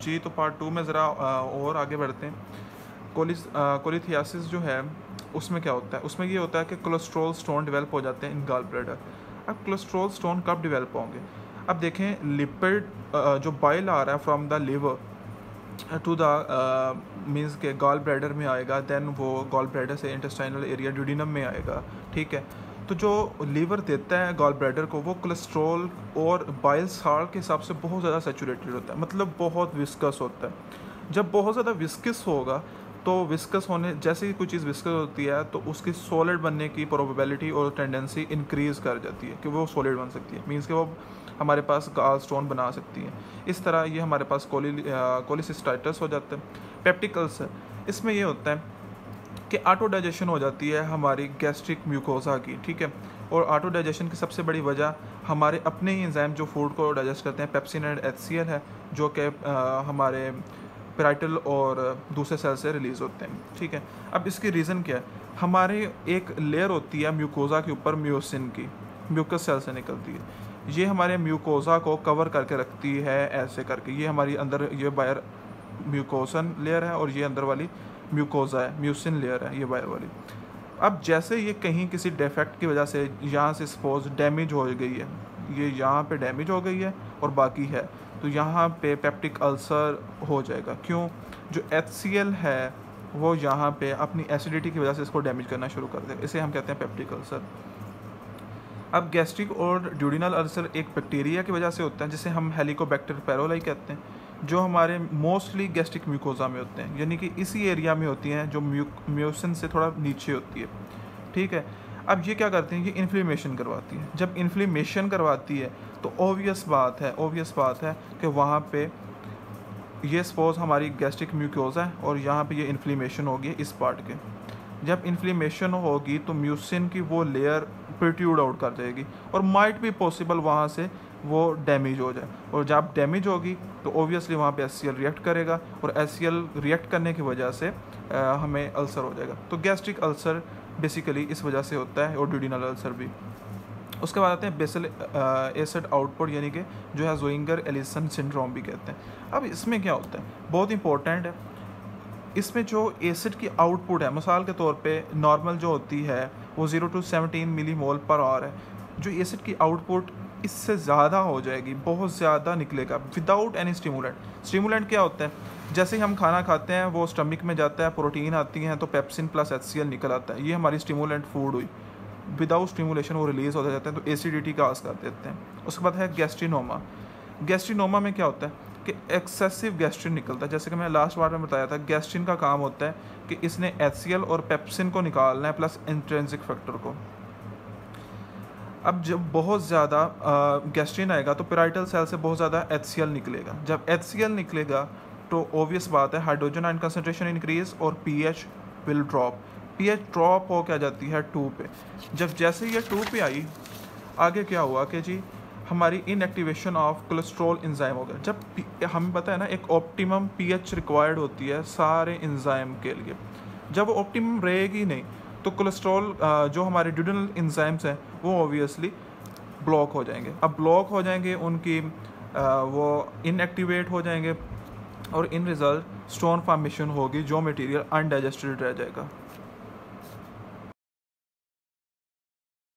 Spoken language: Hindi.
जी तो पार्ट 2 में ज़रा और आगे बढ़ते हैं। कोलिथियासिस जो है उसमें क्या होता है, उसमें ये होता है कि कोलेस्ट्रॉल स्टोन डेवलप हो जाते हैं इन गॉल ब्लैडर। अब कोलेस्ट्रॉल स्टोन कब डेवलप होंगे? अब देखें, लिपिड जो बाइल आ रहा है from the liver to the means के गॉल ब्लैडर में आएगा, देन वो गॉल ब्लैडर से इंटेस्टाइनल एरिया ड्यूडिनम में आएगा, ठीक है। तो जो लीवर देता है गॉल ब्लैडर को, वो कोलेस्ट्रॉल और बाइल साल्ट के हिसाब से बहुत ज़्यादा सेचुरेटेड होता है, मतलब बहुत विस्कस होता है। जब बहुत ज़्यादा विस्कस होगा तो विस्कस होने, जैसे ही कोई चीज़ विस्कस होती है तो उसकी सॉलिड बनने की प्रोबेबिलिटी और टेंडेंसी इंक्रीज़ कर जाती है कि वो सॉलिड बन सकती है, मीन्स कि वो हमारे पास गॉल स्टोन बना सकती है। इस तरह ये हमारे पास कोलिसिस्टाइटिस हो जाता है। पेप्टिक अल्सर, इसमें ये होता है कि ऑटो डाइजेशन हो जाती है हमारी गैस्ट्रिक म्यूकोसा की, ठीक है। और ऑटो डाइजेशन की सबसे बड़ी वजह हमारे अपने ही एंजाइम जो फूड को डाइजेस्ट करते हैं, पेप्सिन एंड HCl है, जो कि हमारे पेराइटल और दूसरे सेल से रिलीज़ होते हैं, ठीक है। अब इसकी रीज़न क्या है? हमारे एक लेयर होती है म्यूकोसा के ऊपर म्यूसिन की, म्यूकस सेल से निकलती है। ये हमारे म्यूकोसा को कवर करके रखती है ऐसे करके। ये हमारी अंदर ये बाहर म्यूकोसन लेयर है और ये अंदर वाली म्यूकोसा है, म्यूसिन लेयर है ये बाहर वाली। अब जैसे ये कहीं किसी डिफेक्ट की वजह से यहाँ से सपोज डैमेज हो गई है, ये यहाँ पे डैमेज हो गई है और बाकी है, तो यहाँ पे पेप्टिक अल्सर हो जाएगा। क्यों? जो HCl है वो यहाँ पे अपनी एसिडिटी की वजह से इसको डैमेज करना शुरू कर देगा, इसे हम कहते हैं पेप्टिक अल्सर। अब गैस्ट्रिक और ड्यूडिनल अल्सर एक बैक्टीरिया की वजह से होता है, जिसे हम हेलिकोबैक्टर पैरोलाई कहते हैं, जो हमारे मोस्टली गैस्ट्रिक म्यूकोजा में होते हैं, यानी कि इसी एरिया में होती हैं जो म्यूसिन से थोड़ा नीचे होती है, ठीक है। अब ये क्या करती हैं, ये इन्फ्लेमेशन करवाती है। जब इन्फ्लेमेशन करवाती है तो ऑब्वियस बात है कि वहाँ पे ये सपोज हमारी गैस्ट्रिक म्यूकोजा है और यहाँ पे ये इन्फ्लेमेशन होगी इस पार्ट के। जब इन्फ्लेमेशन होगी तो म्यूसिन की वो लेयर प्रोट्रूड आउट कर जाएगी और माइट भी पॉसिबल वहाँ से वो डैमेज हो जाए, और जब डैमेज होगी तो ओबियसली वहाँ पे HCl रिएक्ट करेगा और HCl रिएक्ट करने की वजह से हमें अल्सर हो जाएगा। तो गैस्ट्रिक अल्सर बेसिकली इस वजह से होता है और ड्यूडिनल अल्सर भी। उसके बाद आते हैं बेसल एसिड आउटपुट, यानी कि जो है ज़ोइंगर एलिसन सिंड्रोम भी कहते हैं। अब इसमें क्या होता है, बहुत इंपॉर्टेंट है, इसमें जो एसिड की आउटपुट है, मिसाल के तौर पे नॉर्मल जो होती है वो 0 to 17 मिलीमोल पर आवर है। जो एसिड की आउटपुट इससे ज़्यादा हो जाएगी, बहुत ज़्यादा निकलेगा विदाउट एनी स्टिमुलेंट। स्टिमुलेंट क्या होता है? जैसे ही हम खाना खाते हैं वो स्टमक में जाता है, प्रोटीन आती हैं तो पेप्सिन प्लस HCl निकल आता है, ये हमारी स्टिमुलेंट फूड हुई। विदाउट स्टिमुलेशन वो रिलीज़ हो जाते हैं तो एसिडिटी का आस कर देते हैं। उसके बाद है गैस्ट्रिनोमा। गैस्ट्रिनोमा में क्या होता है कि एक्सेसिव गैस्ट्रिन निकलता है। जैसे कि मैं लास्ट बार में बताया था, गैस्ट्रिन का काम होता है कि इसने HCl और पेप्सिन को निकालना है प्लस इंट्रिंसिक फैक्टर को। अब जब बहुत ज़्यादा गैस्ट्रिन आएगा तो पेराइटल सेल से बहुत ज़्यादा HCl निकलेगा। जब HCl निकलेगा तो ऑब्वियस बात है हाइड्रोजन आयन कंसनट्रेशन इंक्रीज और pH will drop. pH drop हो क्या जाती है 2 पे। जब जैसे ये 2 पे आई, आगे क्या हुआ कि जी हमारी इनएक्टिवेशन ऑफ कोलेस्ट्रॉल एंजाइम हो गया। जब हमें पता है ना एक ऑप्टिमम pH रिक्वायर्ड होती है सारे एंजाइम के लिए, जब वो ऑप्टिमम रहेगी नहीं तो कोलेस्ट्रॉल जो हमारे ड्यूडिनल एंजाइम्स हैं वो ऑब्वियसली ब्लॉक हो जाएंगे। अब ब्लॉक हो जाएंगे, उनकी वो इनएक्टिवेट हो जाएंगे और इन रिज़ल्ट स्टोन फॉर्मेशन होगी, जो मटेरियल अनडाइजेस्टेड रह जाएगा।